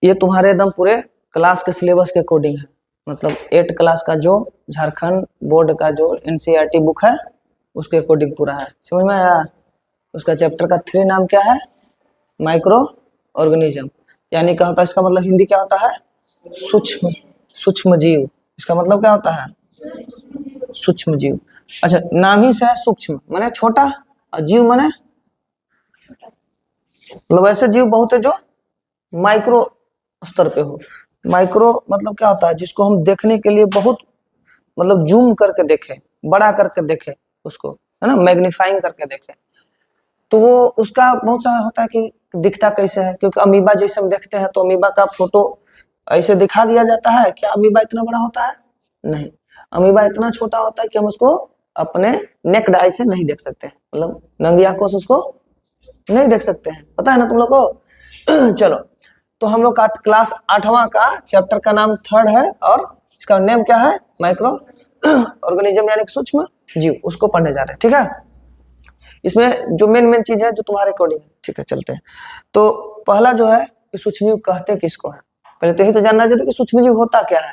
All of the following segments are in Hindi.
ये तुम्हारे एकदम पूरे क्लास के सिलेबस के अकॉर्डिंग है, मतलब 8 क्लास का जो झारखंड बोर्ड का जो एनसीईआरटी बुक है उसके अकॉर्डिंग पूरा है। समझ में आया? उसका चैप्टर का 3 नाम क्या है? माइक्रो ऑर्गेनिज्म, यानी क्या होता है इसका मतलब हिंदी क्या होता है? सूक्ष्म, सूक्ष्म जीव। इसका मतलब क्या होता है? सूक्ष्म जीव। अच्छा, नाम ही से है सूक्ष्म माने छोटा और जीव माने मतलब ऐसे जीव बहुत है जो माइक्रो स्तर पे हो। माइक्रो मतलब क्या होता है? जिसको हम देखने के लिए बहुत मतलब जूम करके देखें, बड़ा करके देखें उसको, है ना, मैग्नीफाइंग करके देखें, तो वो उसका बहुत सारा होता है कि दिखता कैसे है। क्योंकि अमीबा जैसे हम देखते हैं तो अमीबा का फोटो ऐसे दिखा दिया जाता है। क्या अमीबा इतना बड़ा होता है? नहीं, अमीबा इतना छोटा होता है कि हम उसको अपने नेक्ड आई से नहीं देख सकते हैं, मतलब नंगी आंखों से उसको नहीं देख सकते हैं। पता है ना तुम लोग को? चलो, तो हम लोग का क्लास 8वां का चैप्टर का नाम 3rd है और इसका नेम क्या है? माइक्रो ऑर्गेनिज्म यानी सूक्ष्म जीव। उसको पढ़ने जा रहे हैं, ठीक है। इसमें जो मेन चीज है जो तुम्हारे अकॉर्डिंग है, ठीक है, चलते हैं। तो पहला जो है कि सूक्ष्म जीव कहते किसको है? पहले तो यही तो जानना जरूरी कि सूक्ष्म जीव होता क्या है,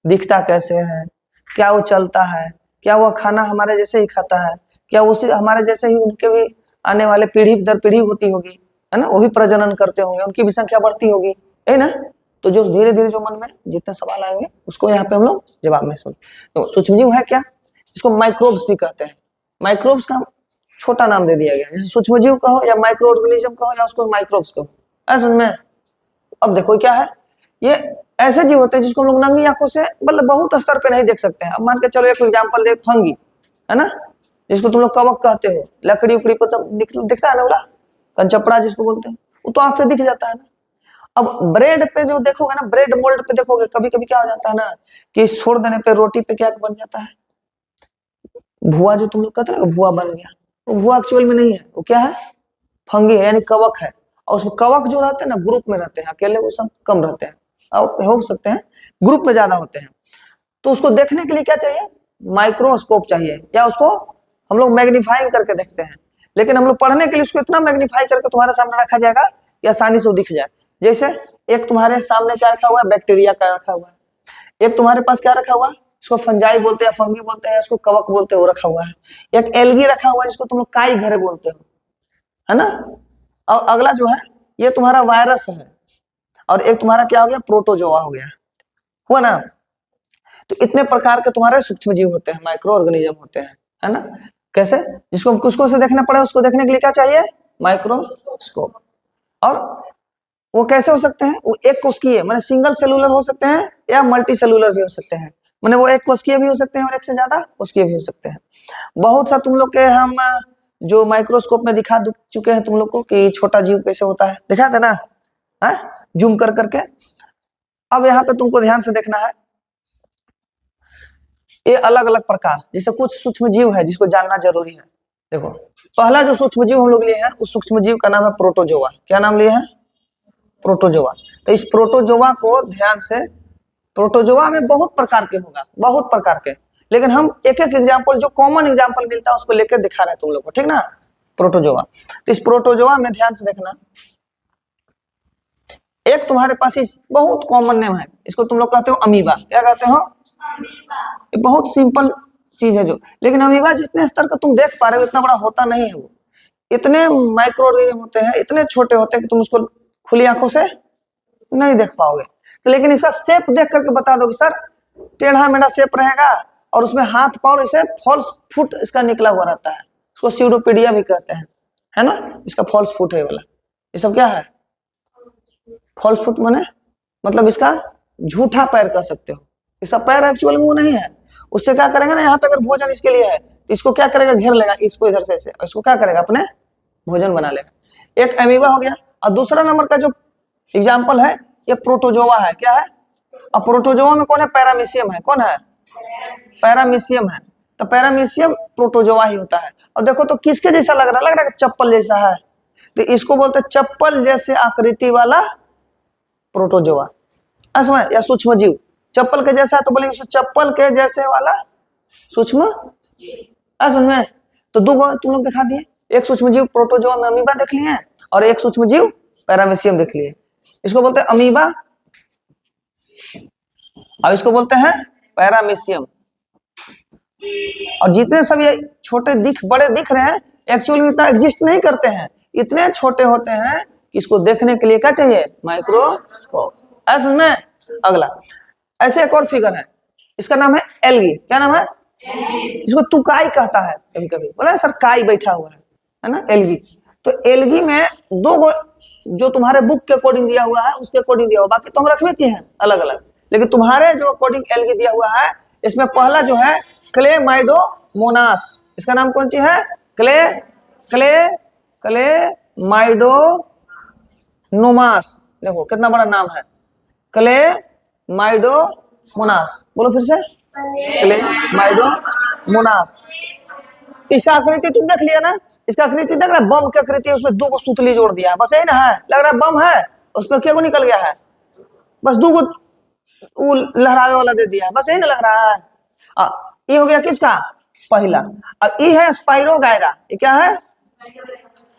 दिखता कैसे है, क्या वो चलता है, क्या वो खाना हमारे जैसे ही खाता है, क्या उसी हमारे जैसे ही उनके भी आने वाले पीढ़ी दर पीढ़ी होती होगी, है ना, वो भी प्रजनन करते होंगे, उनकी भी संख्या बढ़ती होगी, है ना। तो जो धीरे धीरे जो मन में जितने सवाल आएंगे उसको यहाँ पे हम लोग जवाब में समझ। तो सूक्ष्म जीव है क्या? इसको माइक्रोब्स भी कहते हैं। माइक्रोब्स का छोटा नाम दे दिया गया, जैसे सूक्ष्म जीव कहो या माइक्रो ऑर्गेनिज्म कहो या उसको माइक्रोब्स कहो, ऐसा समझ में। अब देखो क्या है, ये ऐसे जीव होते हैं जिसको हम लोग नंगी आंखों से मतलब बहुत स्तर पे नहीं देख सकते हैं। अब मान के चलो एक एग्जांपल दे, फंगी, है ना, जिसको तुम लोग कवक कहते हो, लकड़ी उकड़ी पर दिखता है ना, बोला कंचपड़ा जिसको बोलते हैं, वो तो आंख से दिख जाता है ना। अब ब्रेड पे जो देखोगे ना, ब्रेड मोल्ड पे देखोगे, कभी कभी क्या हो जाता है ना कि छोड़ देने पे रोटी पे क्या बन जाता है? भुआ, जो तुम लोग कहते हैं ना भुआ बन गया, वो भुआ एक्चुअल में नहीं है, वो क्या है? फंगी है, यानी कवक है। और उसमें कवक जो रहते हैं ना ग्रुप में रहते हैं, अकेले वो सब कम रहते हैं, और हो सकते हैं ग्रुप में ज्यादा होते हैं। तो उसको देखने के लिए क्या चाहिए? माइक्रोस्कोप चाहिए, या उसको हम लोग मैग्नीफाइंग करके देखते हैं। लेकिन हम लोग पढ़ने के लिए उसको इतना मैग्नीफाई करके तुम्हारे सामने रखा जाएगा कि आसानी से वो दिख जाए। जैसे एक तुम्हारे सामने क्या रखा हुआ है? बैक्टीरिया का रखा हुआ है। एक तुम्हारे पास क्या रखा हुआ है? इसको फंजाई बोलते हैं, फंगी बोलते हैं, इसको कवक बोलते हैं, वो रखा हुआ है। एक एल्गी रखा हुआ है जिसको तुम लोग काई घरे बोलते हो, है ना। और अगला जो है ये तुम्हारा वायरस है, और एक तुम्हारा क्या हो गया? प्रोटोजोआ हो गया, हुआ ना। तो इतने प्रकार के तुम्हारे सूक्ष्म जीव होते हैं, माइक्रो ऑर्गेनिज्म होते हैं, है ना। कैसे? जिसको किसको से देखना पड़े, उसको देखने के लिए क्या चाहिए? माइक्रोस्कोप। और वो कैसे हो सकते हैं? वो एक कोशिकीय माने सिंगल सेलुलर हो सकते हैं, या मल्टी सेलुलर भी हो सकते हैं, माने वो एक कोशिकीय भी हो सकते हैं और एक से ज्यादा कोशिकीय भी हो सकते हैं। बहुत सा तुम लोग के हम जो माइक्रोस्कोप में दिखा चुके हैं तुम लोग को कि छोटा जीव कैसे होता है, दिखा था ना, है जूम कर करके। अब यहाँ पे तुमको ध्यान से देखना है, ये अलग अलग प्रकार, जैसे कुछ सूक्ष्म जीव है जिसको जानना जरूरी है। देखो, पहला जो सूक्ष्म जीव हम लोग लिए हैं उस सूक्ष्म जीव का नाम है प्रोटोजोआ। क्या नाम लिए हैं? प्रोटोजोआ। तो इस प्रोटोजोआ को ध्यान से, प्रोटोजोआ में बहुत प्रकार के होगा, बहुत प्रकार के, लेकिन हम एक एक एग्जाम्पल जो कॉमन एग्जाम्पल मिलता है उसको लेकर दिखा रहे हैं तुम लोग को, ठीक ना। प्रोटोजोआ, तो इस प्रोटोजोआ में ध्यान से देखना, एक तुम्हारे पास इस बहुत कॉमन नेम है, इसको तुम लोग कहते हो अमीबा। क्या कहते हो? ये बहुत सिंपल चीज है जो, लेकिन अमीबा जितने स्तर का तुम देख पा रहे हो इतना बड़ा होता नहीं है। वो इतने माइक्रो ऑर्गेनिज्म होते हैं, इतने छोटे होते हैं कि तुम उसको खुली आंखों से नहीं देख पाओगे। तो लेकिन इसका शेप देख करके बता दोगे सर टेढ़ा मेढ़ा शेप रहेगा, और उसमें हाथ पाँव इसे फॉल्स फुट इसका निकला हुआ रहता है, उसको स्यूडोपीडिया भी कहते हैं, है ना। इसका फॉल्स फुट है वाला, ये सब क्या है? फॉल्स फुट माने मतलब इसका झूठा पैर कह सकते हो। इसका पैर एक्चुअल में वो नहीं है। उससे क्या करेगा ना, यहाँ पे अगर भोजन इसके लिए है तो इसको क्या करेगा? घेर लेगा इसको इधर से, इसको क्या करेगा? अपने भोजन बना लेगा। एक अमीबा हो गया। और दूसरा नंबर का जो एग्जाम्पल है ये प्रोटोजोआ है। क्या है? और प्रोटोजोआ में कौन है? पैरामीशियम है। कौन है? पैरामीशियम है। तो पैरामीशियम प्रोटोजोआ ही होता है। और देखो तो किसके जैसा लग रहा है? लग रहा है चप्पल जैसा है, तो इसको बोलते हैं चप्पल जैसे आकृति वाला प्रोटोजोआ, समझ, या सूक्ष्म जीव। चप्पल के जैसा है तो बोलेंगे चप्पल के जैसे वाला सूक्ष्म, समझ में। तो दो तुम लोग दिखा दिए, एक सूक्ष्म जीव प्रोटोजोआ में अमीबा देख लिए और एक सूक्ष्म जीव पैरामीशियम देख लिए। इसको बोलते हैं अमीबा अब इसको बोलते हैं पैरामीशियम। और जितने सब ये छोटे बड़े दिख रहे हैं, एक्चुअली में इतना एग्जिस्ट नहीं करते हैं, इतने छोटे होते हैं कि इसको देखने के लिए क्या चाहिए, माइक्रोस्कोप। ऐसा में अगला ऐसे एक और फिगर है, इसका नाम है एल्गी। क्या नाम है? इसको तुकाई कहता है कभी कभी, बोला सर काई बैठा हुआ है ना, एल्गी। तो एल्गी में दो गो जो तुम्हारे बुक के अकॉर्डिंग दिया हुआ है उसके अकॉर्डिंग दिया हुआ, बाकी तो हम रखवे किए हैं अलग अलग, लेकिन तुम्हारे जो अकॉर्डिंग एल्गी दिया हुआ है इसमें पहला जो है क्लेमाइडोमोनास। इसका नाम कौन सी है? क्लेमाइडोमोनास। देखो कितना बड़ा नाम है, क्लेमाइडोमोनास। बोलो फिर से, क्लेमाइडोमोनास। इसका आकृति तुम देख लिया ना, इसका आकृति देख रहा है, बम की आकृति है, उसमें दो को सुतली जोड़ दिया है, बस यही ना है, लग रहा है बम है, उसमें क्या को निकल गया है, बस दो को लहरावे वाला दे दिया है, बस यही ना लग रहा है। ये हो गया किसका? पहला। अब ये है स्पाइरोगायरा। ये क्या है?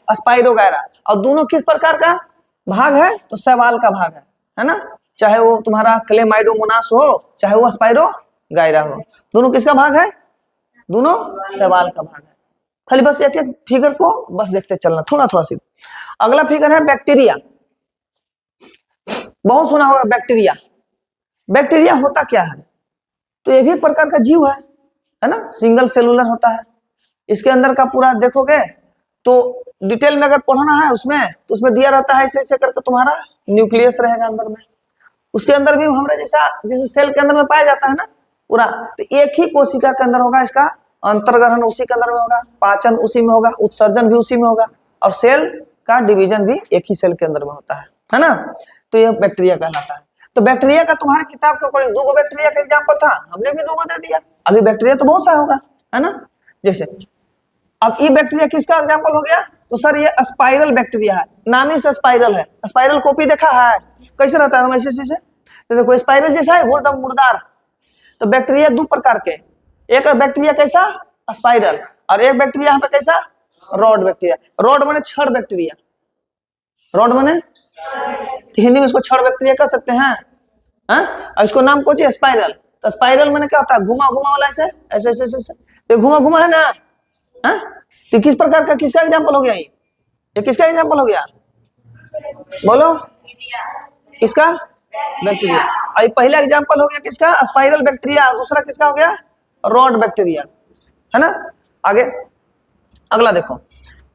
स्पाइरोगायरा। और दोनों किस प्रकार का भाग है? तो शैवाल का भाग है ना, चाहे वो तुम्हारा क्लेमाइडोमोनास हो चाहे वो स्पाइरोगायरा हो, दोनों किसका भाग है? दोनों शैवाल का भाग है। खाली बस एक एक फिगर को बस देखते चलना, थोड़ा थोड़ा सी। अगला फिगर है बैक्टीरिया। बहुत सुना होगा बैक्टीरिया। बैक्टीरिया होता क्या है? तो ये भी एक प्रकार का जीव है ना, सिंगल सेलुलर होता है। इसके अंदर का पूरा देखोगे तो डिटेल में अगर पढ़ना है उसमें, तो उसमें दिया रहता है ऐसे ऐसे करके तुम्हारा न्यूक्लियस रहेगा अंदर में, उसके अंदर भी हमारे जैसा जैसे सेल के अंदर में पाया जाता है ना पूरा, तो एक ही कोशिका के अंदर होगा, इसका अंतर्ग्रहण उसी के अंदर में होगा, पाचन उसी में होगा, उत्सर्जन भी उसी में होगा, और सेल का डिवीजन भी एक ही सेल के अंदर में होता है ना। तो यह बैक्टीरिया कहलाता है। तो बैक्टीरिया का तुम्हारे किताब के अकॉर्डिंग 2 बैक्टीरिया का एग्जांपल था, हमने भी 2 दे दिया। अभी बैक्टीरिया तो बहुत सा होगा, है ना। जैसे अब ये बैक्टीरिया किसका एग्जांपल हो गया? तो सर ये स्पाइरल बैक्टीरिया है, नाम ही से स्पाइरल है। स्पाइरल कॉपी देखा है कैसे रहता है ऐसे ऐसे, तो देखो स्पाइरल जैसा है, एकदम मुर्दार। तो बैक्टीरिया 2 प्रकार के, एक बैक्टीरिया कैसा? स्पाइरल, और एक बैक्टीरिया यहाँ पे कैसा? Rod bacteria. रॉड माने छड़ बैक्टीरिया, रॉड माने हिंदी में इसको छड़ बैक्टीरिया कह सकते हैं, और इसको नाम कौन सी? स्पाइरल। तो स्पाइरल माने क्या होता है? घुमा घुमा वाला, ऐसे ऐसे ऐसे ऐसे, तो घुमा घुमा है ना। तो किस प्रकार का, किसका एग्जांपल हो गया ये किसका एग्जांपल हो गया? बोलो किसका? बैक्टीरिया। और पहला एग्जांपल हो गया किसका? Spiral bacteria. दूसरा किसका हो गया? रॉड बैक्टीरिया, है ना। आगे अगला देखो,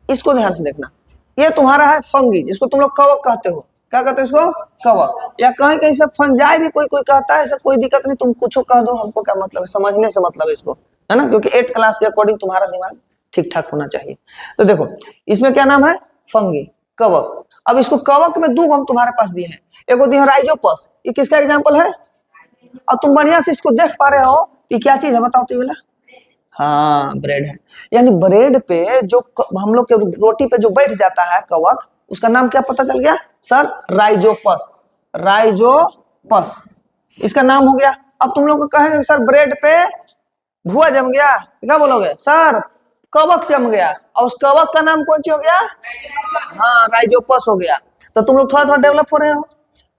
इसको ध्यान से देखना। ये तुम्हारा है फंगी, जिसको तुम लोग कवक कहते हो। क्या कहते हो इसको? कवक। या कहीं कहीं से फंजाई भी कोई कोई कहता है, ऐसा कोई दिक्कत नहीं, तुम कुछ कह दो, हमको क्या मतलब है, समझने से मतलब है इसको, है ना, क्योंकि 8 क्लास के अकॉर्डिंग तुम्हारा दिमाग ठीक ठाक होना चाहिए। तो देखो इसमें क्या नाम है? फंगी, कवक। अब इसको कवक में 2 हम तुम्हारे पास दिए हैं, एक दिया राइजोपस। ये किसका एग्जाम्पल है? और तुम बढ़िया से इसको देख पा रहे हो, ये क्या चीज है बताओ तो? ये वाला, हाँ ब्रेड है। यानी ब्रेड पे जो हम लोग के रोटी पे जो बैठ जाता है कवक, उसका नाम क्या पता चल गया सर? राइजोपस। राइजोपस इसका नाम हो गया। अब तुम लोग को कहेंगे सर ब्रेड पे भुआ जम गया, क्या बोलोगे? सर कवक जम गया, और उस कवक का नाम कौन सी हो गया? हाँ राइजोपस हो गया। तो तुम लोग थोड़ा थोड़ा डेवलप हो रहे हो।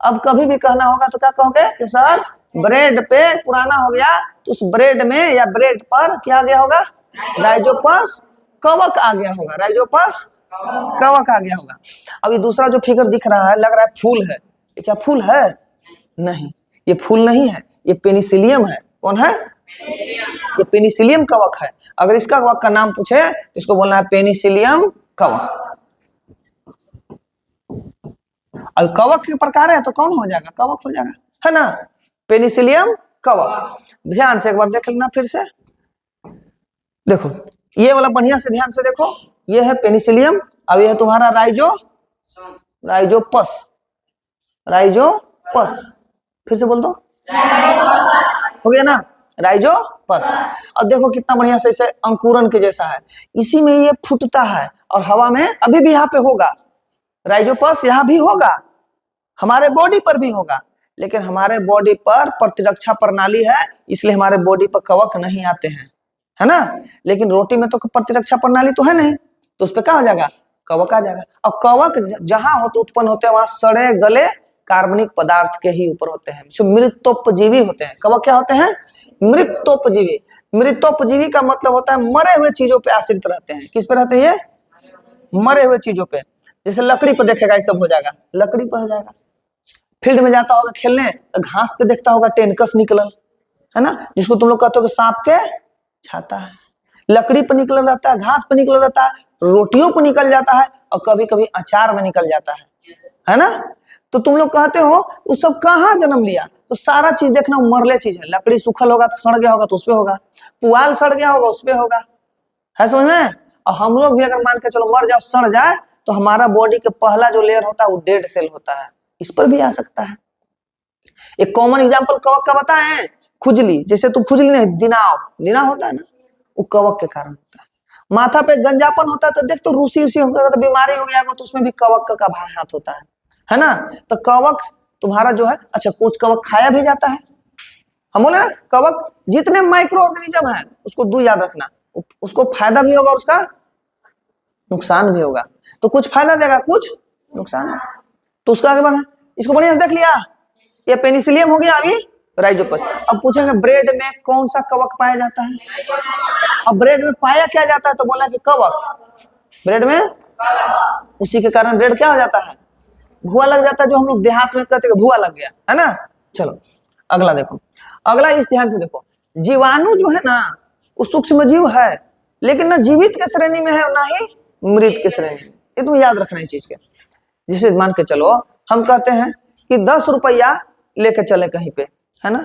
अब कभी भी कहना होगा तो क्या कहोगे कि सर ब्रेड पे पुराना हो गया, तो उस ब्रेड में या ब्रेड पर क्या आ गया होगा? राइजोपस कवक आ गया होगा, राइजोपस कवक आ गया होगा। अब ये दूसरा जो फिगर दिख रहा है, लग रहा है फूल है। ये क्या फूल है? नहीं, ये फूल नहीं है, ये पेनिसिलियम है। कौन है? ये पेनिसिलियम कवक है। अगर इसका कवक का नाम पूछे तो इसको बोलना है पेनिसिलियम कवक। अब कवक के प्रकार है तो कौन हो जाएगा? कवक हो जाएगा, है ना, पेनिसिलियम कवक। ध्यान से एक बार देख लेना फिर से। देखो ये वाला बढ़िया से ध्यान से देखो, ये है पेनिसिलियम। अब ये है तुम्हारा राइजोपस। राइजोपस फिर से बोल दो, हो गया ना, राइजोपस। अब देखो कितना बढ़िया से इसे अंकुरन के जैसा है, इसी में ये फूटता है और हवा में अभी भी यहाँ पे होगा। राइजोपस यहाँ भी होगा, हमारे बॉडी पर भी होगा, लेकिन हमारे बॉडी पर प्रतिरक्षा प्रणाली है, इसलिए हमारे बॉडी पर कवक नहीं आते हैं, है ना। लेकिन रोटी में तो प्रतिरक्षा प्रणाली तो है नहीं, तो उस पर क्या हो जाएगा? कवक आ जाएगा। और कवक जहां होते उत्पन्न होते हैं वहां सड़े गले कार्बनिक पदार्थ के ही ऊपर होते हैं, जो मृतोपजीवी होते हैं। कवक क्या होते हैं? मृतोपजीवी। मृतोपजीवी का मतलब होता है मरे हुए चीजों पे आश्रित रहते हैं। किस पे रहते हैं ये? मरे हुए चीजों पे। जैसे लकड़ी पर देखेगा ये सब हो जाएगा, लकड़ी पर हो जाएगा। फील्ड में जाता होगा खेलने तो घास पे देखता होगा टेनकस निकलल, है ना, जिसको तुम लोग कहते हो कि सांप के छाता है। लकड़ी पर निकल रहता है, घास पे निकल रहता है, रोटियों पर निकल जाता है, और कभी कभी अचार में निकल जाता है ना। तो तुम लोग कहते हो वो सब कहाँ जन्म लिया? तो सारा चीज देखना मरले चीज है। लकड़ी सूखल होगा तो सड़ गया होगा तो उसपे होगा, पुआल सड़ गया होगा उसपे होगा, है समझ में? और हम लोग भी अगर मान के चलो मर जाओ, सड़ जाए, तो हमारा बॉडी के पहला जो लेयर होता है वो डेड सेल होता है, इस पर भी आ सकता है। एक कॉमन एग्जांपल कवक का बताएं, खुजली। जैसे तू खुजली नहीं, दिनाव, दिनाव होता है ना, वो कवक के कारण होता है। माथा पे गंजापन होता है तो देख, तो रूसी उसी होगा तो बीमारी हो गया होगा, तो उसमें भी कवक का हाथ होता है ना। तो कवक तुम्हारा जो है, अच्छा कुछ कवक खाया भी जाता है। हम बोले ना कवक जितने माइक्रो ऑर्गेनिज्म है उसको दो याद रखना, उसको फायदा भी होगा और उसका नुकसान भी होगा। तो कुछ फायदा देगा, कुछ नुकसान। तो उसका आगे बढ़ा, इसको बढ़िया से देख लिया। ये पेनिसिलियम हो गया अभी राइजोपस। अब पूछेंगे ब्रेड में कौन सा कवक पाया जाता है? अब ब्रेड में पाया क्या जाता है? तो बोला कि कवक। ब्रेड में उसी के कारण ब्रेड क्या हो जाता है? भुआ लग जाता है, जो हम लोग देहात में कहते हैं भुआ लग गया, है ना। चलो अगला देखो, अगला इस ध्यान से देखो। जीवाणु जो है ना वो सूक्ष्म जीव है, लेकिन ना जीवित के श्रेणी में है और ना ही मृत के श्रेणी में। ये तुम याद रखना इस चीज के। जिसे मान के चलो हम कहते हैं कि 10 रुपया लेके चले कहीं पे, है ना,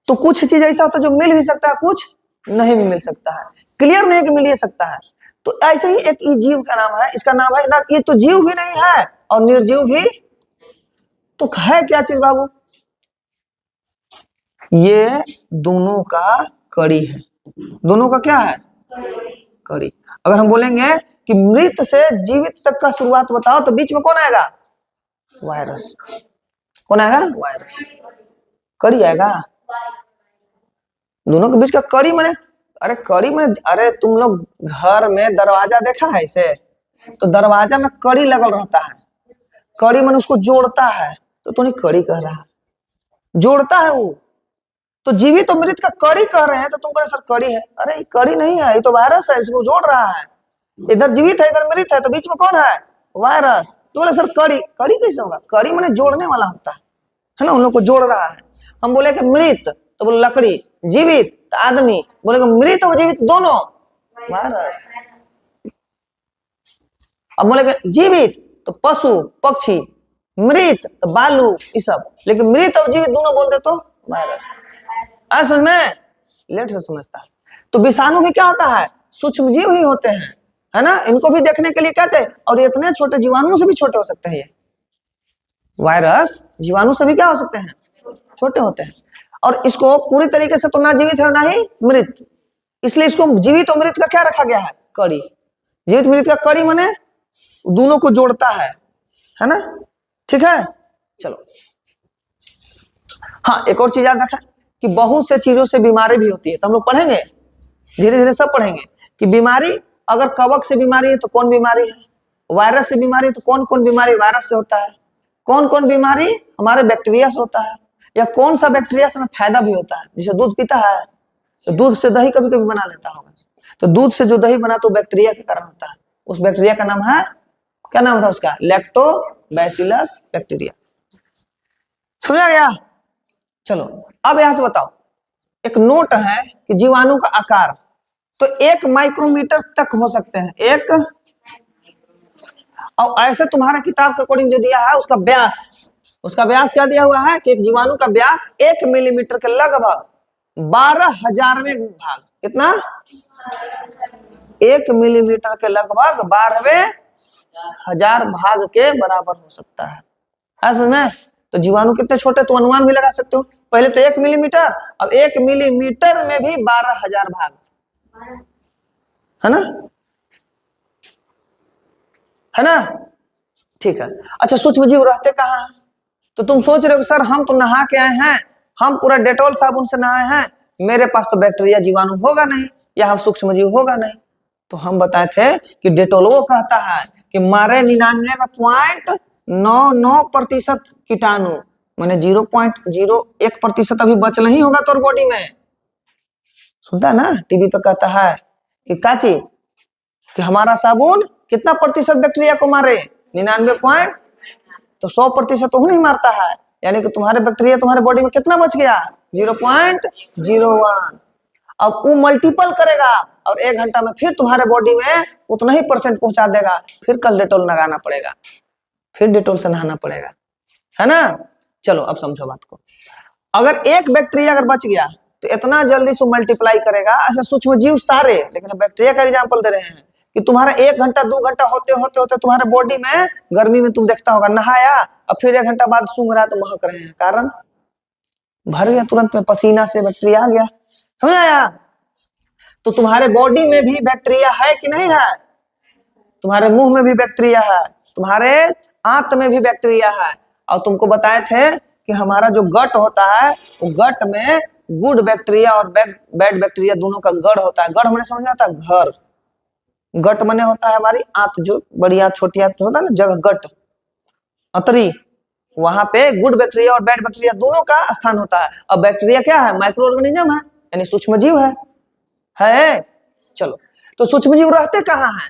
तो कुछ चीज ऐसा होता है जो मिल भी सकता है, कुछ नहीं भी मिल सकता है। क्लियर नहीं कि मिल ही सकता है। तो ऐसे ही एक जीव का नाम है, इसका नाम है ना, ये तो जीव भी नहीं है और निर्जीव भी। तो है क्या चीज बाबू? ये दोनों का कड़ी है। दोनों का क्या है? कड़ी। अगर हम बोलेंगे कि मृत से जीवित तक का शुरुआत बताओ, तो बीच में कौन आएगा? वायरस। कौन आएगा? वायरस। कड़ी आएगा। दोनों के बीच का कड़ी माने, अरे कड़ी माने, अरे तुम लोग घर में दरवाजा देखा है इसे? तो दरवाजा में कड़ी लगल रहता है, कड़ी माने उसको जोड़ता है, तो तू नहीं कड़ी कह रहा, जोड़ता है वो। तो जीवित तो मृत का कड़ी कह रहे हैं, तो तुम कह रहे सर कड़ी है। अरे ये कड़ी नहीं है, ये तो वायरस है, इसको जोड़ रहा है। इधर जीवित है इधर मृत है, तो बीच में कौन है? वायरस। तो बोले सर कड़ी, कड़ी कैसे होगा? कड़ी माने जोड़ने वाला होता है ना, उन लोग को जोड़ रहा है। हम बोले कि मृत, तो बोले लकड़ी, जीवित तो आदमी, बोले मृत और जीवित दोनों वायरस। अब बोले कि जीवित तो पशु पक्षी, मृत तो बालू ये सब, लेकिन मृत और जीवित दोनों बोल दे तो वायरस। आज समझ में लेट से समझता है। तो विषाणु भी क्या होता है? सूक्ष्म जीव ही होते हैं, है ना। इनको भी देखने के लिए क्या चाहिए? और इतने छोटे जीवाणु से भी छोटे हो सकते हैं ये वायरस। जीवाणु से भी क्या हो सकते हैं? छोटे होते हैं। और इसको पूरी तरीके से तो ना जीवित है ना ही मृत, इसलिए इसको जीवित और मृत का क्या रखा गया है? कड़ी। जीवित मृत का कड़ी माने दोनों को जोड़ता है ना। ठीक है, चलो। हाँ, एक और चीज याद रखें कि बहुत से चीजों से बीमारी भी होती है। तो हम लोग पढ़ेंगे धीरे धीरे, सब पढ़ेंगे कि बीमारी, अगर कवक से बीमारी है तो कौन बीमारी है, वायरस से बीमारी है तो कौन कौन बीमारी वायरस से होता है, कौन कौन बीमारी हमारे बैक्टीरिया से होता है, या कौन सा बैक्टीरिया से हमें फायदा भी होता है। जैसे दूध पीता है तो दूध से दही कभी कभी बना लेता होगा, तो दूध से जो दही बना तो बैक्टीरिया के कारण होता है। उस बैक्टीरिया का नाम है, क्या नाम था उसका? Lactobacillus bacteria. समझा गया? चलो अब यहां से बताओ, एक नोट है कि जीवाणु का आकार तो 1 माइक्रोमीटर तक हो सकते हैं, एक। और ऐसे तुम्हारा किताब के अकॉर्डिंग जो दिया है उसका व्यास, उसका व्यास क्या दिया हुआ है कि एक जीवाणु का व्यास 1 मिलीमीटर के लगभग 12,000वें भाग। कितना? 1 मिलीमीटर के लगभग 12,000 भाग के बराबर हो सकता है। समझ में? तो जीवाणु कितने छोटे, तो अनुमान भी लगा सकते हो। पहले तो 1 मिलीमीटर, अब 1 मिलीमीटर में भी 12,000 भाग, है ना, है ना। ठीक है, अच्छा सूक्ष्म जीव रहते कहाँ हैं? तो तुम सोच रहे हो सर हम तो नहा के आए हैं, हम पूरा डेटॉल साबुन से नहाए हैं, मेरे पास तो बैक्टीरिया जीवाणु होगा नहीं या सूक्ष्म जीव होगा नहीं। तो हम बताए थे कि डेटोल वो कहता है कि मारे 99.9 99% कीटाणु, मैंने 0.01% अभी बच नहीं होगा तोर बॉडी में। सुनता है ना, टीवी पे कहता है कि काची कि हमारा साबुन कितना प्रतिशत बैक्टीरिया को मारे, 99 तो 100% तो नहीं मारता है, यानी कि तुम्हारे बैक्टीरिया तुम्हारे बॉडी में कितना बच गया, 0.01। अब वो मल्टीपल करेगा और 1 घंटा में फिर तुम्हारे बॉडी में उतना ही % पहुंचा देगा, फिर कल डेटोल लगाना पड़ेगा, फिर डेटोल से नहाना पड़ेगा, है ना। चलो अब समझो बात को, अगर एक बैक्टीरिया अगर बच गया तो इतना जल्दी से मल्टीप्लाई करेगा, ऐसे सूक्ष्म जीव सारे, लेकिन बैक्टीरिया का एग्जांपल दे रहे हैं कि तुम्हारा 1 घंटा 2 घंटा होते होते होते तुम्हारे बॉडी में गर्मी में तुम देखता होगा नहाया और फिर 1 घंटा बाद सूंघ रहा तो महक रहे हैं, कारण भर गया तुरंत में पसीना से, बैक्टीरिया आ गया, समझ आया। तो तुम्हारे बॉडी में भी बैक्टीरिया है कि नहीं है, तुम्हारे मुंह में भी बैक्टीरिया है, तुम्हारे आंत में भी बैक्टीरिया है, और तुमको बताए थे कि हमारा जो गट होता है वो गट में गुड बैक्टीरिया और बैड बैक्टीरिया दोनों का गढ़ होता है। गढ़ मैंने समझ में आता है, घर, गट मने होता है हमारी आंत, जो बड़ी आंत छोटी आंत होता है ना जगह, गट अतरी, वहां पे गुड बैक्टीरिया और बैड बैक्टीरिया दोनों का स्थान होता है। अब बैक्टीरिया क्या है, माइक्रो ऑर्गेनिज्म है, यानी सूक्ष्म जीव है। चलो, तो सूक्ष्म जीव रहते कहाँ हैं,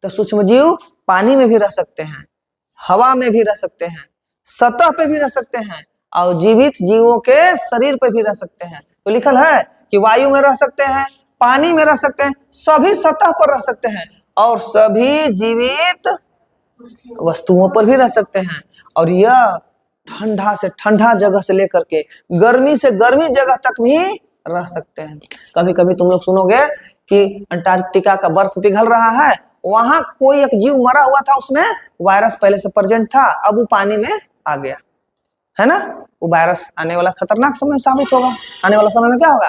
तो सूक्ष्म जीव पानी में भी रह सकते हैं, हवा में भी रह सकते हैं, सतह पे भी रह सकते हैं, और जीवित जीवों के शरीर पे भी रह सकते हैं। तो लिखल है कि वायु में रह सकते हैं, पानी में रह सकते हैं, सभी सतह पर रह सकते हैं, और सभी जीवित वस्तुओं पर भी रह सकते हैं। और यह ठंडा से ठंडा जगह से लेकर के गर्मी से गर्मी जगह तक भी रह सकते हैं। कभी कभी तुम लोग सुनोगे कि अंटार्कटिका का बर्फ पिघल रहा है, वहां कोई एक जीव मरा हुआ था, उसमें वायरस पहले से प्रेजेंट था, अब वो पानी में आ गया, है ना। वो वायरस आने वाला खतरनाक समय साबित होगा, आने वाला समय में क्या होगा,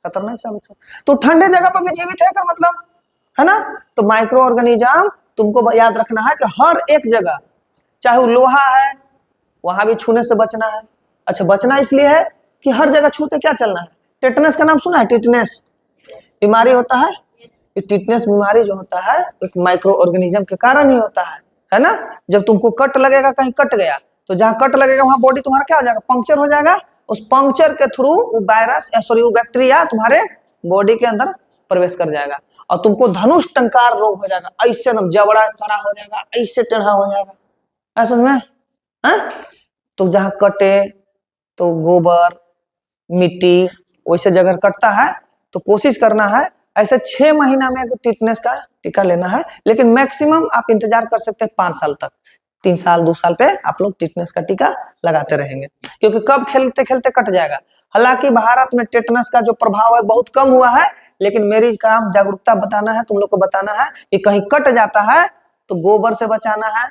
खतरनाक साबित होगा। तो ठंडे जगह पर भी जीवित है का मतलब, है ना। तो माइक्रो ऑर्गेनिज्म तुमको याद रखना है कि हर एक जगह, चाहे वो लोहा है वहां भी छूने से बचना है। अच्छा, बचना इसलिए है कि हर जगह छूते क्या चलना है। टेटनस का नाम सुना है, टेटनस बीमारी होता है, ये टिटनेस बीमारी जो होता है एक माइक्रो ऑर्गेनिज्म के कारण ही होता है ना। जब तुमको कट लगेगा, कहीं कट गया, तो जहां कट लगेगा वहां बॉडी तुम्हारा क्या हो जाएगा, पंक्चर हो जाएगा, उस पंक्चर के थ्रू वो वायरस वो बैक्टीरिया तुम्हारे बॉडी के अंदर प्रवेश कर जाएगा और तुमको धनुष टंकार रोग हो जाएगा, ऐसे एकदम जबड़ा खड़ा हो जाएगा, ऐसे टेढ़ा हो जाएगा, ऐसा में है। तो जहां कटे तो गोबर मिट्टी वैसे जगह कटता है, तो कोशिश करना है ऐसे 6 महीना में टिटनेस का टीका लेना है। लेकिन मैक्सिमम आप इंतजार कर सकते हैं 5 साल तक, 3 साल 2 साल पे आप लोग टिटनेस का टीका लगाते रहेंगे, क्योंकि कब खेलते खेलते कट जाएगा। हालांकि भारत में टिटनेस का जो प्रभाव है बहुत कम हुआ है, लेकिन मेरी काम जागरूकता बताना है, तुम लोग को बताना है कि कहीं कट जाता है तो गोबर से बचाना है,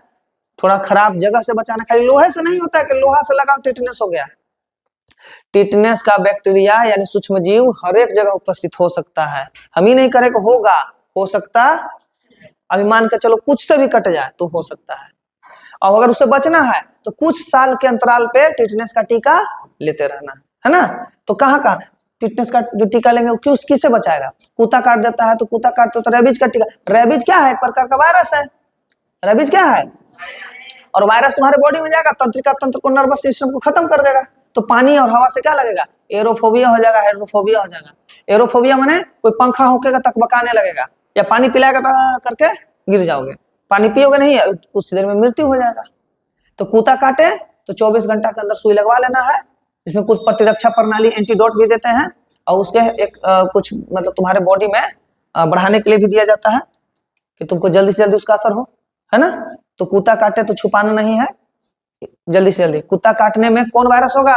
थोड़ा खराब जगह से बचाना। खाली लोहे से नहीं होता है कि लोहा से लगाओ टिटनेस हो गया। टिटनेस का बैक्टीरिया यानी सूक्ष्म जीव हर एक जगह उपस्थित हो सकता है, हम ही नहीं करें कि होगा, हो सकता। अभी मान के चलो कुछ से भी कट जाए तो हो सकता है, और अगर उससे बचना है तो कुछ साल के अंतराल पे टिटनेस का टीका लेते रहना है ना। तो कहाँ टिटनेस का जो टीका लेंगे वो किससे बचाएगा, कुत्ता काट देता है तो कुत्ता काटते तो रेबीज का टीका। रेबीज क्या है, एक प्रकार का वायरस है। रेबीज क्या है, और वायरस तुम्हारे बॉडी में जाएगा, तंत्रिका तंत्र को, नर्वस सिस्टम को खत्म कर देगा। तो पानी और हवा से क्या लगेगा, एरोफोबिया हो जाएगा, हाइड्रोफोबिया हो जाएगा। एरोफोबिया माने कोई पंखा होकेगा तक बकाने लगेगा, या पानी पिलाएगा तो करके गिर जाओगे, पानी पियोगे नहीं कुछ देर में मृत्यु हो जाएगा। तो कुत्ता काटे तो 24 घंटा के अंदर सुई लगवा लेना है, जिसमें कुछ प्रतिरक्षा प्रणाली एंटीडोट भी देते हैं, और उसके एक कुछ मतलब तुम्हारे बॉडी में बढ़ाने के लिए भी दिया जाता है कि तुमको जल्दी से जल्दी उसका असर हो, है ना। तो कुत्ता काटे तो छुपाना नहीं है, जल्दी से जल्दी। कुत्ता काटने में कौन वायरस होगा,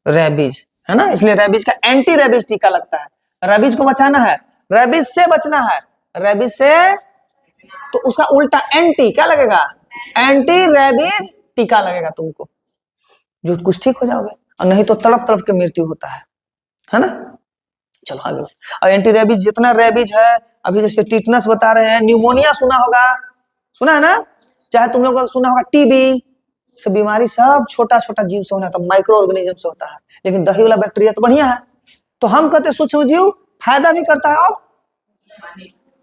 रेबीज, है ना। इसलिए रेबीज का एंटी रेबीज टीका लगता है। रेबीज को बचाना है, रेबीज से बचना है, रेबीज से तो उसका उल्टा एंटी क्या लगेगा, एंटी रेबीज टीका लगेगा तुमको, जो कुछ ठीक हो जाओगे, और नहीं तो तड़प तड़प के मृत्यु होता है ना। चलो आगे। और एंटी रेबीज जितना रेबीज है, अभी जैसे टिटनेस बता रहे हैं, न्यूमोनिया सुना होगा, सुना है ना, चाहे तुम लोग सुना होगा टीबी, सब बीमारी सब छोटा छोटा जीव से होना था, माइक्रो ऑर्गेनिज्म से होता है। लेकिन दही वाला बैक्टीरिया तो बढ़िया है। तो हम कहते सूक्ष्म जीव फायदा भी करता है और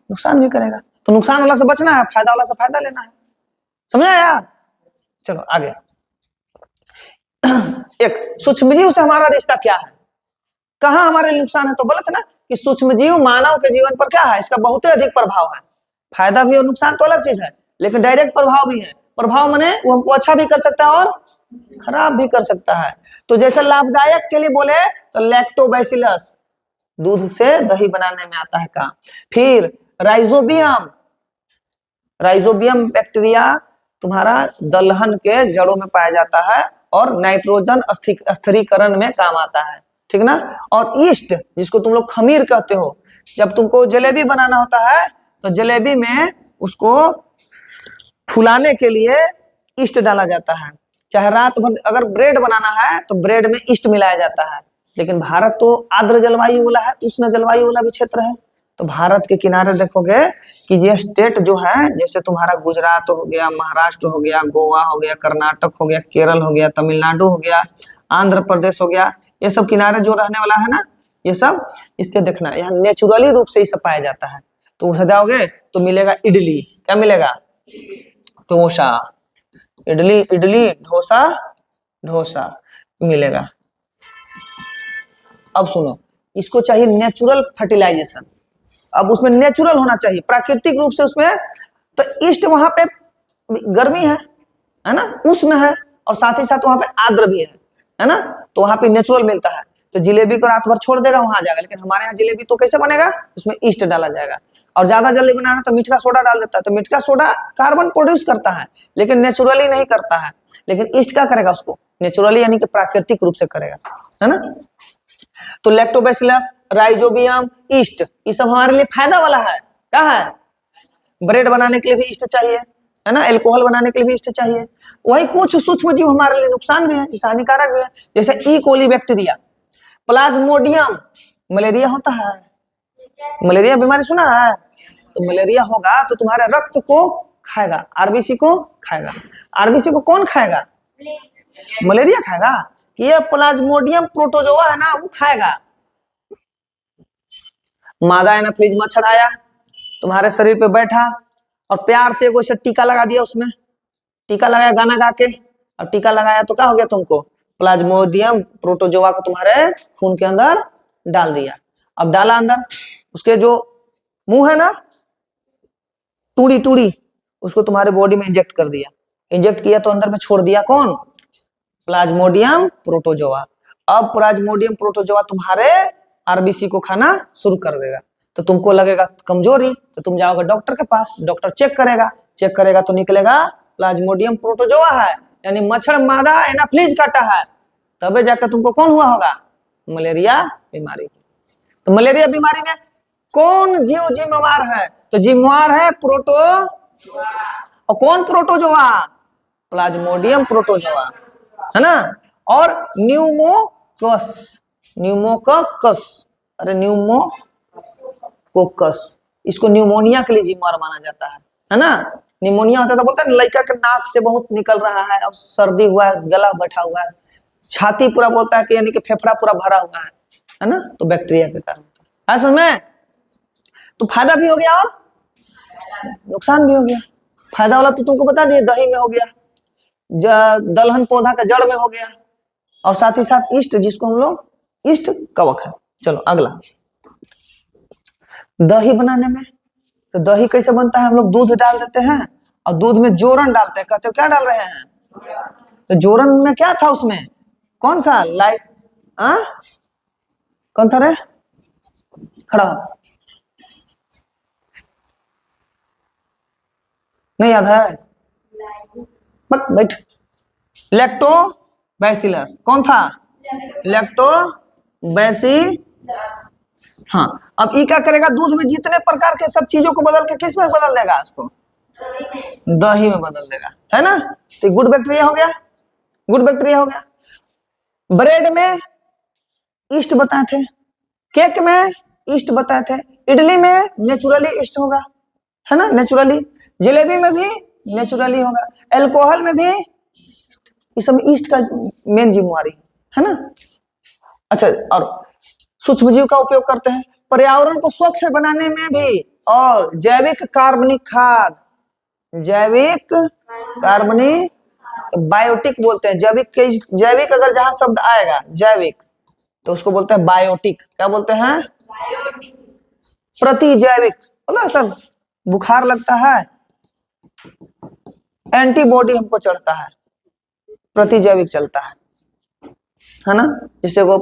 नुकसान भी करेगा। तो नुकसान वाला से बचना है, फायदा वाला से फायदा लेना है। समझ आया? चलो आगे। एक सूक्ष्मजीव से हमारा रिश्ता क्या है, कहाँ हमारे नुकसान है? तो बोले थे ना कि सूक्ष्मजीव मानव के जीवन पर क्या है, इसका बहुत ही अधिक प्रभाव है। फायदा भी और नुकसान तो अलग चीज है, लेकिन डायरेक्ट प्रभाव भी है। प्रभाव माने वो हमको अच्छा भी कर सकता है और खराब भी कर सकता है। तो जैसे लाभदायक के लिए बोले तो लैक्टोबैसिलस, दूध से दही बनाने में आता है काम। फिर राइजोबियम, राइजोबियम बैक्टीरिया तुम्हारा दलहन के जड़ों में पाया जाता है और नाइट्रोजन स्थिरीकरण में काम आता है, ठीक ना। और ईस्ट, जिसको तुम लोग खमीर कहते हो, जब तुमको जलेबी बनाना होता है तो जलेबी में उसको फुलाने के लिए ईस्ट डाला जाता है। चाहे रात भर अगर ब्रेड बनाना है तो ब्रेड में ईस्ट मिलाया जाता है। लेकिन भारत तो आर्द्र जलवायु वाला है, उष्ण जलवायु वाला भी क्षेत्र है। तो भारत के किनारे देखोगे कि ये स्टेट जो है, जैसे तुम्हारा गुजरात हो गया, महाराष्ट्र हो गया, गोवा हो गया, कर्नाटक हो गया, केरल हो गया, तमिलनाडु हो गया, आंध्र प्रदेश हो गया, ये सब किनारे जो रहने वाला है ना, ये सब इसके देखना यहाँ नेचुरली रूप से ये सब पाया जाता है। तो उसे जाओगे तो मिलेगा इडली, क्या मिलेगा? डोसा, इडली इडली, डोसा डोसा मिलेगा। अब सुनो, इसको चाहिए नेचुरल फर्टिलाइजेशन। अब उसमें नेचुरल होना चाहिए, प्राकृतिक रूप से उसमें। तो ईस्ट वहां पे गर्मी है ना, उष्ण है, और साथ ही साथ वहां पे आर्द्र भी है ना, तो वहां पे नेचुरल मिलता है। तो जिलेबी को रात भर छोड़ देगा, वहां आ जाएगा। लेकिन हमारे यहाँ जिलेबी तो कैसे बनेगा, उसमें ईस्ट डाला जाएगा। और ज्यादा जल्दी बनाना तो मीठा सोडा डाल देता है, तो मीठा सोडा कार्बन प्रोड्यूस करता है लेकिन नेचुरली नहीं करता है। लेकिन ईस्ट क्या करेगा, उसको नेचुरली यानी कि प्राकृतिक रूप से करेगा, है ना। तो लैक्टोबैसिलस, राइजोबियम, ईस्ट, ये सब हमारे लिए फायदा वाला है। क्या है? ब्रेड बनाने के लिए भी ईस्ट चाहिए, है ना, एल्कोहल बनाने के लिए भी ईस्ट चाहिए। वही कुछ सूक्ष्म जीव हमारे लिए नुकसान भी है, जैसे हानिकारक भी है, जैसे ई कोली बैक्टीरिया, प्लाज्मोडियम। मलेरिया होता है, मलेरिया बीमारी सुना है? तो मलेरिया होगा तो तुम्हारे रक्त को खाएगा, आरबीसी को खाएगा। आरबीसी को कौन खाएगा? मलेरिया खाएगा। ये प्लाज्मोडियम प्रोटोजोआ है ना, वो खाएगा। मादा एनाफिलीज मच्छर आया, तुम्हारे शरीर पे बैठा और प्यार से कोई टीका लगा दिया, उसमें टीका लगाया गाना गा के, और टीका लगाया तो क्या हो गया, तुमको प्लाज्मोडियम प्रोटोजोआ को तुम्हारे खून के अंदर डाल दिया। अब डाला अंदर, उसके जो मुंह है ना, टूड़ी टूड़ी, उसको तुम्हारे बॉडी में इंजेक्ट कर दिया। इंजेक्ट किया तो अंदर में छोड़ दिया कौन? Plasmodium protozoa. अब प्लाज्मोडियम प्रोटोजोआ तुम्हारे आरबीसी को खाना शुरू कर देगा। तो तुमको लगेगा कमजोरी, तो तुम जाओगे डॉक्टर के पास, डॉक्टर चेक करेगा तो निकलेगा प्लाज्मोडियम प्रोटोजोआ है, यानी मच्छर मादा एनाफिलीज काटा है। तबे जाकर तुमको कौन हुआ होगा? मलेरिया बीमारी। तो मलेरिया बीमारी में कौन जीव जिम्मेवार है? तो जिम्मेवार है प्रोटो, और कौन प्रोटोजोआ? प्लाज्मोडियम प्रोटोजोआ, है ना। और न्यूमोकस, न्यूमोकस, अरे न्यूमोकोकस, इसको न्यूमोनिया के लिए जिम्मेवार माना जाता है ना। निमोनिया होता है तो बोलता है लड़का के नाक से बहुत निकल रहा है, और सर्दी हुआ है, गला बैठा हुआ है, छाती पूरा बोलता है कि यानी कि फेफड़ा पूरा भरा हुआ है ना, तो बैक्टीरिया के कारण होता है। समझ में? तो फायदा भी हो गया और नुकसान भी हो गया। फायदा वाला तो तुमको बता दिए, दही में हो गया, दलहन पौधा का जड़ में हो गया, और साथ ही साथ ईस्ट, जिसको हम लोग ईस्ट कवक है। चलो अगला, दही बनाने में, तो दही कैसे बनता है? हम लोग दूध डाल देते हैं और दूध में जोरन डालते हैं। कहते हो क्या डाल रहे हैं? तो जोरन में क्या था? उसमें कौन सा लाइट, कौन था रे? खड़ा नहीं याद है? मत बैठ। लैक्टोबैसिलस, कौन था? लैक्टोबैसिलस। हाँ, अब ये क्या करेगा? दूध में जितने प्रकार के सब चीजों को बदल के किस में बदल देगा? उसको दही में बदल देगा, है ना। तो गुड बैक्टीरिया हो गया, गुड बैक्टीरिया हो गया। ब्रेड में ईस्ट बताए थे, केक में ईस्ट बताए थे, इडली में नेचुरली ईस्ट होगा, है ना, नेचुरली। जलेबी में भी नेचुरली होगा, एल्कोहल में भी, इस सब ईस्ट का मेन जिम्मेवारी है ना। अच्छा, और सूक्ष्मजीव का उपयोग करते हैं पर्यावरण को स्वच्छ बनाने में भी, और जैविक कार्बनिक खाद, जैविक कार्बनी, तो बायोटिक बोलते हैं। जैविक अगर जहां शब्द आएगा जैविक तो उसको बोलते हैं बायोटिक। क्या बोलते हैं? प्रतिजैविक। बोला सर बुखार लगता है, एंटीबॉडी हमको चढ़ता है, प्रतिजैविक चलता है ना। जिसे वो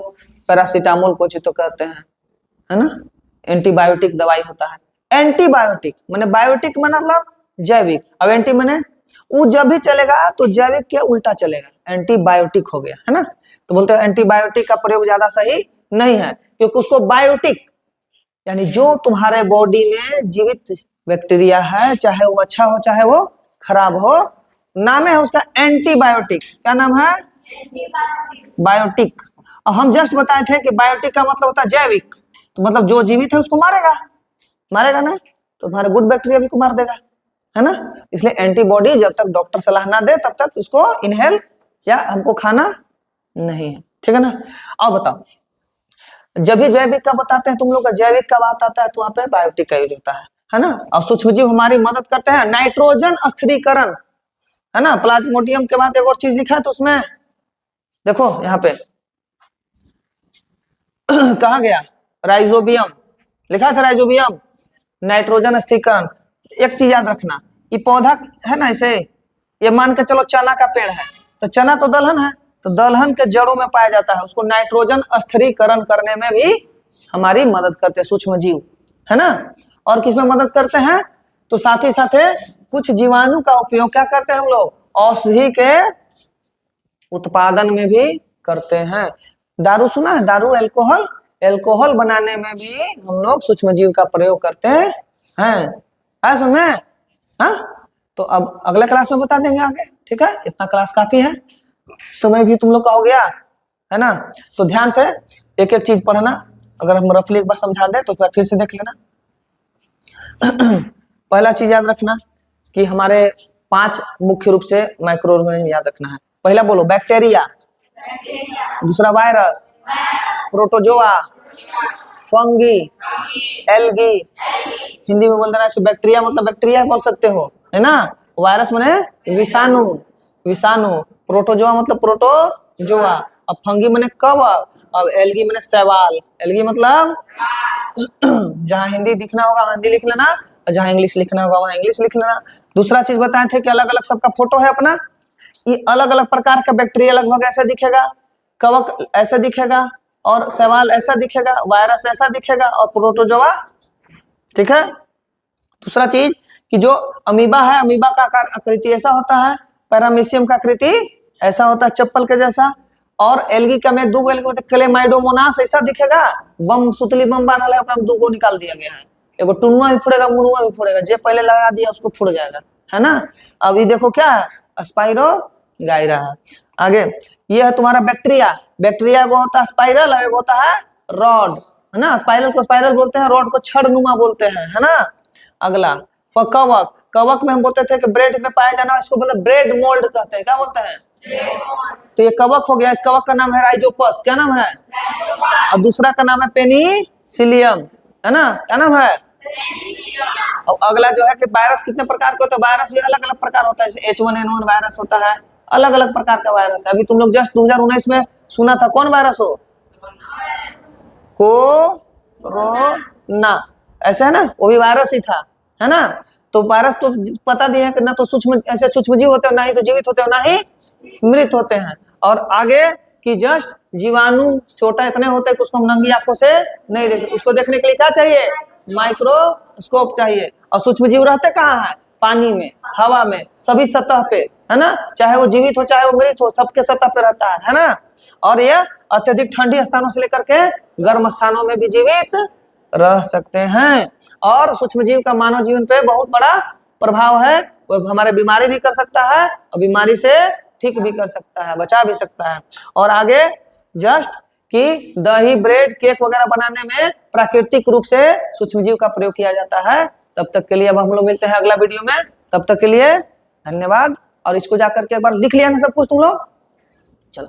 पैरासीटामोल को तो कहते हैं, है ना। एंटीबायोटिक दवाई होता है। एंटीबायोटिक माने बायोटिक मतलब जैविक, अब एंटी माने वो जब भी चलेगा तो जैविक के उल्टा चलेगा, एंटीबायोटिक हो गया, है ना। तो बोलते हैं एंटीबायोटिक का प्रयोग ज्यादा सही नहीं है, क्योंकि उसको बायोटिक यानी जो तुम्हारे बॉडी में जीवित बैक्टीरिया है, चाहे वो अच्छा हो चाहे वो खराब हो, नाम है उसका एंटीबायोटिक। क्या नाम है? बायोटिक। और हम जस्ट बताए थे कि बायोटिक का मतलब होता है जैविक, तो मतलब जो जीवित है उसको मारेगा ना, तो तुम्हारे गुड बैक्टीरिया भी को मार देगा, है ना। इसलिए एंटीबॉडी जब तक डॉक्टर सलाह ना दे तब तक इसको इनहेल या हमको खाना नहीं है, ठीक है ना। अब बताओ, जब भी जैविक का बताते हैं तुम लोग का, जैविक का बात आता है तो वहां पे बायोटिक का यूज होता है ना। और सूक्ष्मजीव हमारी मदद करते हैं नाइट्रोजन स्थिरीकरण, है ना। प्लाज्मोडियम के बाद एक और चीज लिखा है तो उसमें देखो यहाँ पे कहा गया राइजोबियम लिखा था, राइजोबियम नाइट्रोजन स्थिरीकरण। एक चीज याद रखना, ये पौधा है ना, इसे ये मान के चलो चना का पेड़ है, तो चना तो दलहन है, तो दलहन के जड़ों में पाया जाता है, उसको नाइट्रोजन स्थिरीकरण करने में भी हमारी मदद करते हैं सूक्ष्म जीव, है ना। और किसमें मदद करते हैं? तो साथ ही साथ कुछ जीवाणु का उपयोग क्या करते हैं हम लोग? औषधि के उत्पादन में भी करते हैं। दारू सुना है? दारू, एल्कोहल बनाने में भी हम लोग सूक्ष्म जीव का प्रयोग करते हैं, सुने? हाँ, तो अब अगले क्लास में बता देंगे आगे, ठीक है। इतना क्लास काफी है, समय भी तुम लोग का हो गया, है ना। तो ध्यान से एक एक चीज पढ़ना, अगर हम रफली एक बार समझा दे तो फिर से देख लेना। पहला चीज याद रखना कि हमारे 5 मुख्य रूप से माइक्रो ऑर्गेनिज्म याद रखना है। पहला बोलो बैक्टीरिया, दूसरा virus, protozoa, fungi, algae. Hindi में बोल देना बैक्टीरिया मतलब बैक्टीरिया बोल सकते हो, है ना। वायरस माने विषाणु, प्रोटोजोआ मतलब प्रोटोजोआ, अब फंगी माने कवक, अब एल्गी माने शैवाल। एल्गी मतलब जहां हिंदी दिखना होगा वहां हिंदी लिख लेना, और जहां इंग्लिश लिखना होगा वहां इंग्लिश लिख लेना। दूसरा चीज बताए थे कि अलग अलग सबका फोटो है अपना, ये अलग अलग प्रकार का बैक्टीरिया लगभग ऐसा दिखेगा, कवक ऐसा दिखेगा, और शैवाल ऐसा दिखेगा, वायरस ऐसा दिखेगा, और प्रोटोजोआ, ठीक है। दूसरा चीज कि जो अमीबा है, अमीबा का आकृति ऐसा होता है, पैरामीशियम का आकृति ऐसा होता है चप्पल के जैसा, और एल्गी का में 2 एल्गी क्लेमाइडोमोनास ऐसा दिखेगा, बम सुतली बम बनल है, 2 निकाल दिया गया है, एगो टुनुआ भी फोड़ेगा मुनुआ भी फोड़ेगा, जे पहले लगा दिया उसको फुड़ जाएगा, है ना। अब ये देखो क्या है, स्पाइरो गायरा है। आगे ये है तुम्हारा बैक्टीरिया, बैक्टीरिया को होता है स्पाइरल, और एक होता है रॉड, है ना। स्पाइरल को स्पाइरल बोलते हैं, रॉड को छड़नुमा बोलते हैं, है ना। अगला कवक, कवक में हम बोलते थे कि ब्रेड में पाया जाना, इसको बोलते ब्रेड मोल्ड कहते हैं, क्या बोलते हैं? तो ये कवक हो गया, इस कवक का नाम है राइजोपस, क्या नाम है? और दूसरा का नाम है पेनिसिलियम, है ना, क्या नाम है? और अगला जो है कि वायरस कितने प्रकार के होते हैं? वायरस भी अलग अलग प्रकार होता है, जैसे H1N1 वायरस होता है, अलग अलग प्रकार का वायरस है। अभी तुम लोग जस्ट 2019 में सुना था, कौन वायरस हो? कोरोना, ऐसे है ना, वो भी वायरस ही था, है ना। तो वायरस तो पता दिया कि ना तो ऐसे सूक्ष्मजीव होते हैं, ना ही तो जीवित होते हैं, ना ही मृत होते हैं। और आगे कि जस्ट जीवाणु छोटा इतने होते हैं कि उसको हम नंगी आंखों से नहीं देख सकते, उसको देखने के लिए क्या चाहिए? माइक्रोस्कोप चाहिए। और सूक्ष्मजीव रहते कहाँ है? पानी में, हवा में, सभी सतह पे, है ना। चाहे वो जीवित हो चाहे वो मृत हो, सबके सतह पे रहता है ना। और यह अत्यधिक ठंडी स्थानों से लेकर के गर्म स्थानों में भी जीवित रह सकते हैं। और सूक्ष्मजीव का मानव जीवन पे बहुत बड़ा प्रभाव है, वो हमारे बीमारी भी कर सकता है, और बीमारी से ठीक भी कर सकता है, बचा भी सकता है। और आगे जस्ट कि दही, ब्रेड, केक वगैरह बनाने में प्राकृतिक रूप से सूक्ष्मजीव का प्रयोग किया जाता है। तब तक के लिए अब हम लोग मिलते हैं अगला वीडियो में, तब तक के लिए धन्यवाद। और इसको जाकर के एक बार लिख लिया ना सब कुछ तुम लोग, चलो।